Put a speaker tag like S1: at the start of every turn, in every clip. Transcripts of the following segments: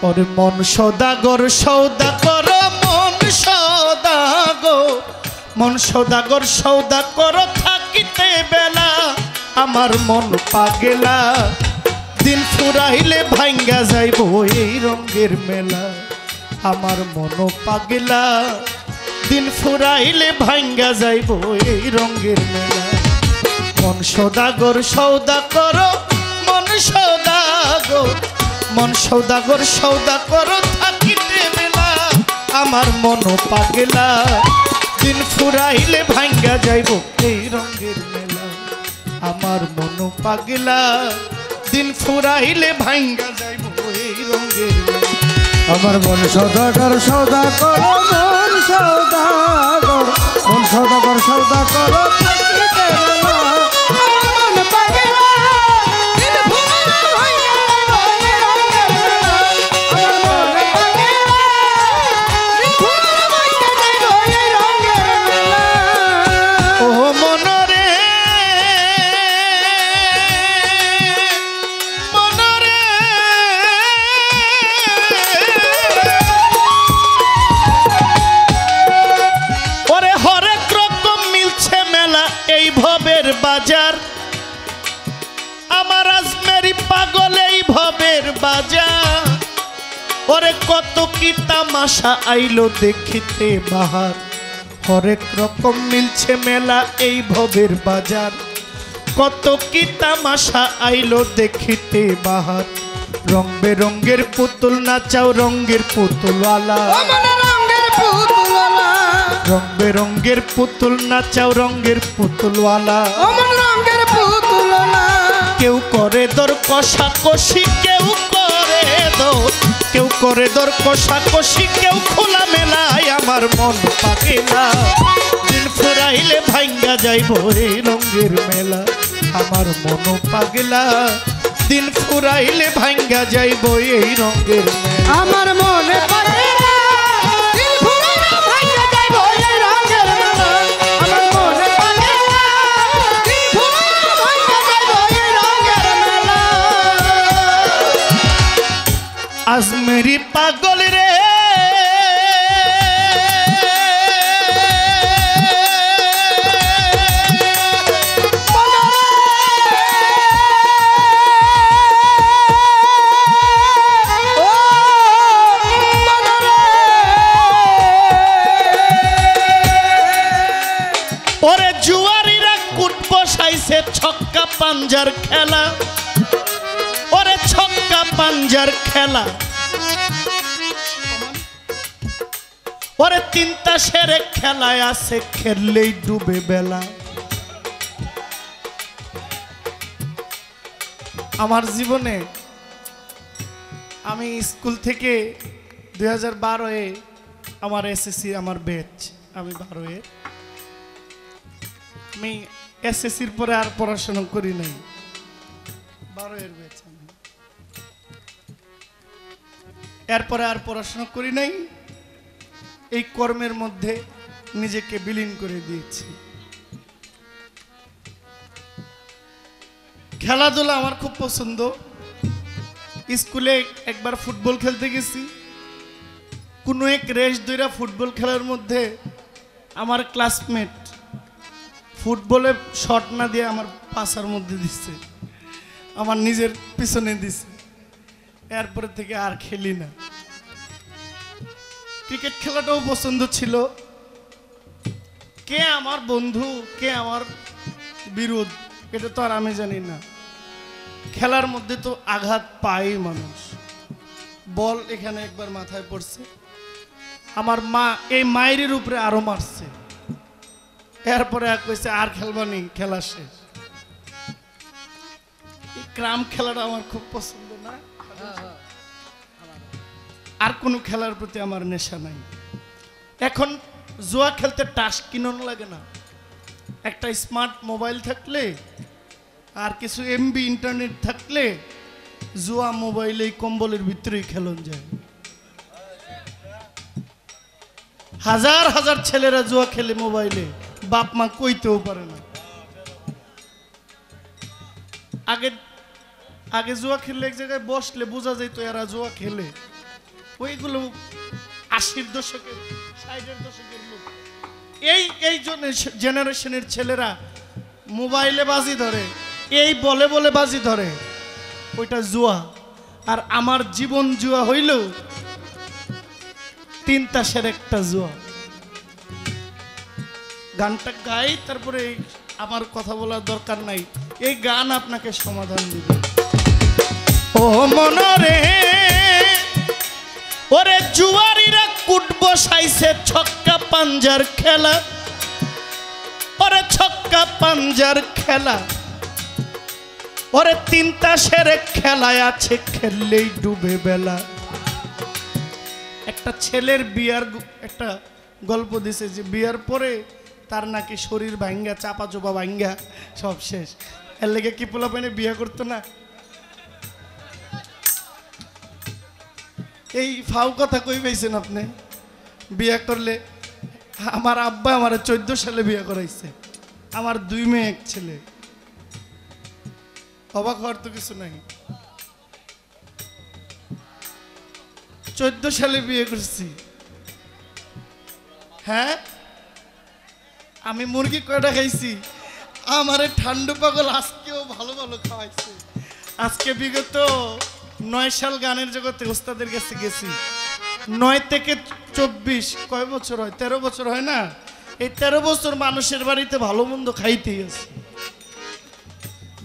S1: ওরে মন সদাগর সৌদা কর, মন সদাগর, মন সদাগর সৌদা কর থাকিতে বেলা। আমার মন পাগেলা, দিন ফুরাইলে ভাঙ্গা যাইব এই রঙের মেলা। আমার মন পাগেলা, দিন ফুরাইলে ভাঙ্গা যাইব এই রঙের মেলা। মন সদাগর সৌদা কর, মন সদাগর, মন সৌদাগর সৌদা কর থাকিতে বেলা। আমার মন পাগেলা, দিন ফুরাইলে ভাঙ্গা যাইব এই রঙের মেলা। আমার মন পাগেলা, দিন ফুরাইলে ভাঙ্গা যাইব এই রঙের মেলা।
S2: আমার মন সদাগর সৌদা কর, মন সদাগর, মন সদাগর সৌদা কর থাকিতে বেলা। মন পাগেলা, দিন ফুরাইলে ভাঙ্গা যাইব এই রঙের মেলা। আমার মন পাগেলা, দিন ফুরাইলে ভাঙ্গা যাইব এই রঙের মেলা।
S1: ও মনরে মনরে ওরে হরেক রকম মিলছে মেলা এই ভবের বাজার। আমার আজমেরি পাগল এই ভবের বাজার। ওরে কত কি তামাশা আইলো দেখিতে বাহার। হরেক রকম মিলছে মেলা এই ভবের বাজার। কত কি তামাশা আইলো দেখিতে বাহার। রং বেরঙ্গের পুতুল নাচাও রঙ্গের পুতুলওয়ালা। রং বেরঙ্গের পুতুল নাচাও রঙ্গের পুতুলওয়ালা। কেউ করে দর কষাকষি, কেউ করে দর, কেউ করে দর কষাকষি, কেউ খোলা মেলায়। আমার মন পাগেলা, দিন ফুরাইলে ভাঙ্গা যাইব এই রঙের মেলা। আমার মন পাগেলা, দিন ফুরাইলে ভাঙ্গা যাইব এই রঙের মেলা।
S2: আমার মনে পাগেলা, দিন ফুরাইলে ভাঙ্গা যাইব এই রঙের মেলা। আমার মনে পাগেলা, দিন ফুরাইলে ভাঙ্গা যাইব এই রঙের মেলা।
S1: আজমেরি পাগল রে ওরে জুয়ারিরা কুট বসাইছে ছক্কা পাঞ্জার খেলা। ওরে ছক্কা পাঞ্জার খেলা। ওরে তিনটা সেরে খেলায় আছে, খেললেই ডুবে বেলা। আমার জীবনে আমি স্কুল থেকে 2012-এ আমার এসএসসি আমার ব্যাচ, আমি 12-এ। আমি এসএসসির পরে আর পড়াশোনা করি নাই, 12-এর ব্যাচ আমি। এরপরে আর পড়াশোনা করি নাই, এই কর্মের মধ্যে নিজেকে বিলীন করে দিয়েছি। খেলাধুলা আমার খুব পছন্দ। স্কুলে একবার ফুটবল খেলতে গেছি, কোনো এক রেস ধরে ফুটবল খেলার মধ্যে আমার ক্লাসমেট ফুটবলে শট না দিয়ে আমার পাশার মধ্যে দিচ্ছে, আমার নিজের পিছনে দিচ্ছে। এরপরে থেকে আর খেলি না। ক্রিকেট খেলাটাও পছন্দ ছিল। কে আমার বন্ধু কে আমার বিরোধ এটা তো আর আমি জানি না। খেলার মধ্যে তো আঘাত পায় মানুষ। বল এখানে একবার মাথায় পড়ছে, আমার মা এই মায়ের উপরে আরো মারছে। এরপরে কইছে আর খেলবানি, খেলা শেষ। এই ক্রাম খেলাটা আমার খুব পছন্দ না। আর কোনো খেলার প্রতি আমার নেশা নাই। এখন জুয়া খেলতে টাস কিনন লাগে না, একটা স্মার্ট মোবাইল থাকলে আর কিছু এমবি ইন্টারনেট থাকলে জুয়া মোবাইলে কম্বলের ভিতরেই খেলন যায়। হাজার হাজার ছেলেরা জুয়া খেলে মোবাইলে, বাপ মা কইতেও পারে না। আগে আগে জুয়া খেললে এক জায়গায় বসলে বোঝা যেত এরা জুয়া খেলে, ওইগুলো 80-র দশকের 60-এর দশকের লোক। এই জেনারেশনের ছেলেরা মোবাইলে বাজি ধরে, এই বলে বলে বাজি ধরে, ওইটা জুয়া। আর আমার জীবন জুয়া হইল 3 তাসের একটা জুয়া। গানটা গাই, তারপরে আমার কথা বলার দরকার নাই, এই গান আপনাকে সমাধান দিবে। ও মনরে ওরে জুয়ারিরা কুট বসাইছে ছক্কা পাঞ্জার খেলা, ওরে ছক্কা পাঞ্জার খেলা, ওরে 3 তাসের খেলায় আছে খেললেই ডুবে বেলা। একটা ছেলের বিয়ার একটা গল্প দিছে যে বিয়ার পরে তার নাকি শরীর ভাঙ্গা, চাপা চোপা ভাঙ্গা সব শেষ। এর লেগে কি পোলা পাইনে বিয়া করতো না? এই ফাউ কথা কই পাইছেন আপনি? বিয়া করলে আমার আব্বা আমার 14 সালে বিয়া করাইছে, আমার 2 মেয়ে 1 ছেলে। অবাক হওয়ার তো কিছু নাই। 14 সালে বিয়ে করছি। হ্যাঁ, আমি মুরগি কয়টা খাইছি, আমারে ঠান্ডু পাগল আজকেও ভালো ভালো খাওয়াইছে। আজকে বিগত 9 সাল গানের জগতে ওস্তাদের কাছে গেছি। 9 থেকে 24 কয় বছর হয়? 13 বছর হয় না? এই 13 বছর মানুষের বাড়িতে ভালো মন্দ খাইতেই আছে,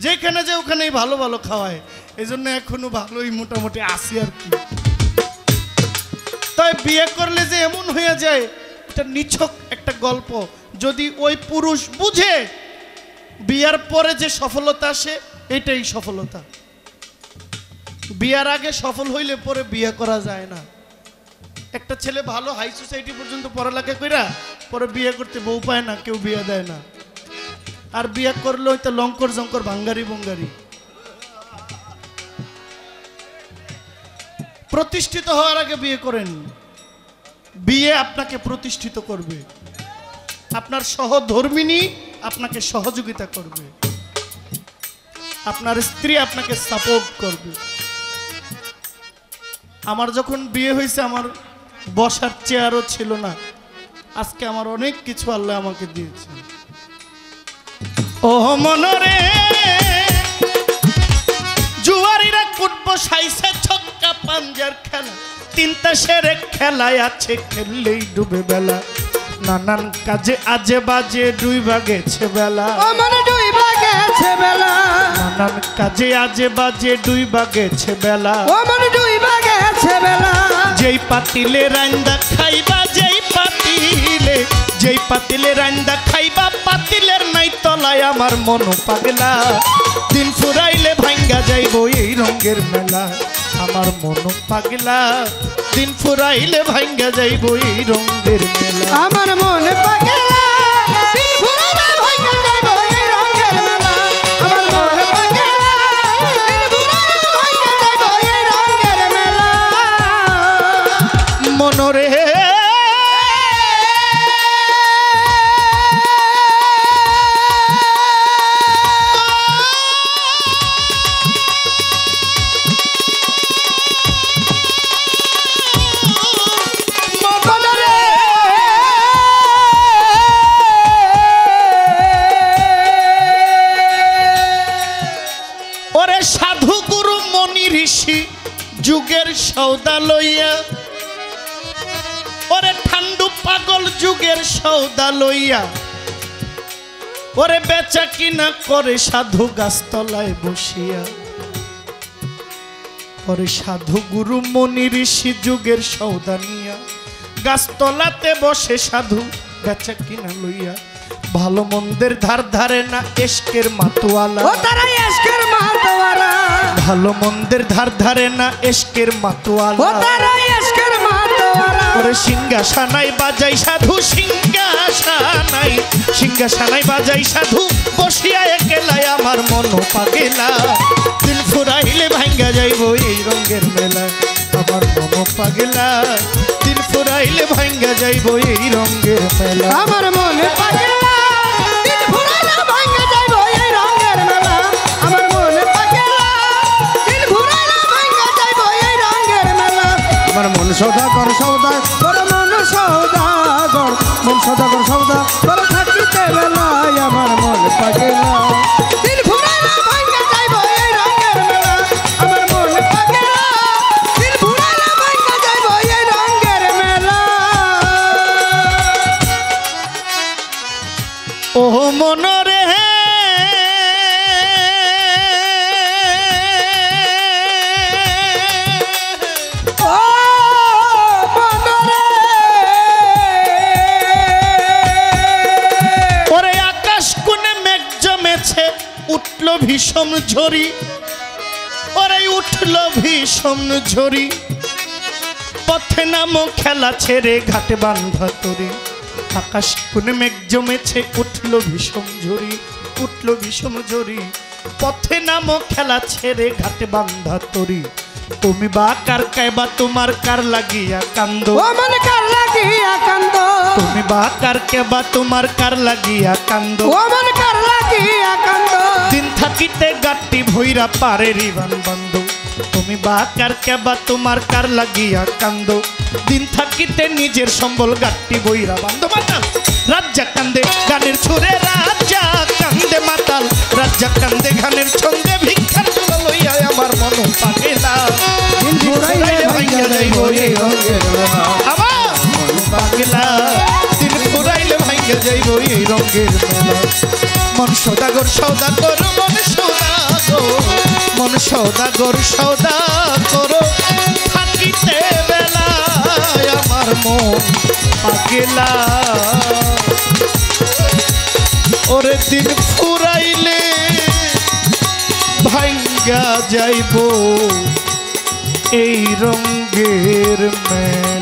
S1: যেখানে যে ওখানেই ভালো ভালো খাওয়ায়। এই জন্য এখনো ভালোই মোটামুটি আসি আর কি। তাই বিয়ে করলে যে এমন হয়ে যায়, এটা নিছক একটা গল্প। যদি ওই পুরুষ বুঝে বিয়ার পরে যে সফলতা আসে, এটাই সফলতা। বিয়ার আগে সফল হইলে পরে বিয়ে করা যায় না। একটা ছেলে ভালো হাই সোসাইটি পর্যন্ত পড়ালেখা কইরা পরে বিয়ে করতে বউ পায় না, কেউ বিয়ে দেয় না। আর বিয়ে করলে ওইটা লঙ্কর জঙ্কর ভাঙ্গারি বঙ্গারি। প্রতিষ্ঠিত হওয়ার আগে বিয়ে করেন। বিয়ে আপনাকে প্রতিষ্ঠিত করবে, আপনার সহধর্মিনী আপনাকে সহযোগিতা করবে, আপনার স্ত্রী আপনাকে সাপোর্ট করবে। আমার যখন বিয়ে হয়েছে আমার বসার চেয়ারও ছিল না, আজকে আমার অনেক কিছু আল্লাহ আমাকে দিয়েছে। ও মনরে জুয়ারিরা কুট বসাইছে ছক্কা পাঞ্জার খেলা, 3 তাসের খেলায় আছে খেললেই ডুবে বেলা। নানান কাজে আজে বাজে ডুইবা গেছে বেলা,
S2: আমার ডুইবা গেছে বেলা।
S1: নানান কাজে আজে বাজে ডুইবা গেছে বেলা,
S2: আমার ডুইবা গেছে বেলা।
S1: যেই পাতিলে রান্দা খাইবা, যেই পাতিলে রান্দা খাইবা, পাতিলের নাই তলায় আমার মন পাগলা। দিন ফুরাইলে ভাঙ্গা যাইব এই রঙের মেলা, আমার মন পাগলা। দিন ফুরাইলে ভাঙ্গা যাইব এই রঙের মেলা,
S2: আমার মন পাগলা। দিন ফুরাইলে ভাঙ্গা যাইব এই রঙের মেলা, আমার মন পাগলা। দিন ফুরাইলে ভাঙ্গা যাইব এই রঙের মেলা।
S1: মনরে যুগের সৌদা লইয়া, ওরে ঠান্ডু পাগল যুগের সৌদা লইয়া, ওরে বেচা কিনা করে সাধু গাছতলায় বসিয়া। ওরে সাধু গুরু মনি ঋষি যুগের সৌদা নিয়া, গাছতলাতে বসে সাধু বেচা কিনা লইয়া। ভালো মন্দের ধার ধারে না এশকের মাতোয়ালা,
S2: ও তারা এশকের মাতোয়ালা।
S1: ভালো মন্দের ধার ধারে না এশকের মাতোয়ালা,
S2: ও তারা এশকের মাতোয়ালা।
S1: ওরে সিংহাসনাই বাজাই সাধু, সিংহাসনাই বাজাই সাধু, বসিয়া একলাই আমার মন পাগলা। দিন ফুরাইলে ভাঙ্গা যাইব এই রঙের মেলা, আমার মন পাগলা। দিন ফুরাইলে ভাঙ্গা যাইব এই রঙের মেলা,
S2: আমার মন পাগলা। দিন ফুরাইলে ভাঙ্গা যাইব এই রঙের মেলা, আমার মন পাগলা। দিন ফুরাইলে ভাঙ্গা যাইব এই রঙের মেলা,
S1: আমার
S2: মন সদাগর সৌদাগর মন সৌদাগর মন সদাগর সৌদাগর থাকিতে বেলায় আমার মন পাগলা দিল ঘুরাইলে ভাঙ্গা যাইব এই রঙের মেলা আমার মন পাগলা দিল ঘুরাইলে ভাঙ্গা যাইব এই রঙের মেলা
S1: ও মনরে উঠল ভীষণ ঝরি ওরে উঠল ভীষণ ঝরি পথে নামো খেলা ছেড়ে ঘাটে বান্ধা তরি আকাশ কোণে মেঘ জমেছে উঠল ভীষণ ঝরি উঠল ভীষণ ঝরি পথে নামো খেলা ছেড়ে ঘাটে বান্ধা তরি তুমি বা কার কাইবা তোমার কার লাগিয়া কান্দ
S2: ও মন কার লাগিয়া কান্দ
S1: তুমি বা কার কেবা তোমার কার লাগিয়া কান্দ
S2: ও মন কার লাগিয়া কান্দ
S1: দিন থাকিতে গাটি ভৈরা পারে রিবান বন্ধ তুমি বা কার কেবা তোমার কার লাগিয়া কান্দ দিন থাকিতে নিজের সম্বল গাটি বইরা বান্ধ মাতাল রাজ্জা কান্দে গানের ছুরে রাজ্জা কান্দে মাতাল রাজ্জা কান্দে গানের ছন্দে ভিক্ষার চুলা লইয়া আমার মন পাগলা
S2: দিন ঘুরাইলে ভাঙ্গা যাইব এই রঙের মেলা
S1: আমার মন পাগলা দিন ঘুরাইলে ভাঙ্গা যাইব এই রঙের মেলা মন সদাগর সৌদাগর মন সৌদাগর মন সৌদাগর সৌদাগর থাকিতে বেলায় আমার মন পাগলা ওরে দিন ফুরাইলে ভাঙ্গা যাইব এই রঙের মেলা।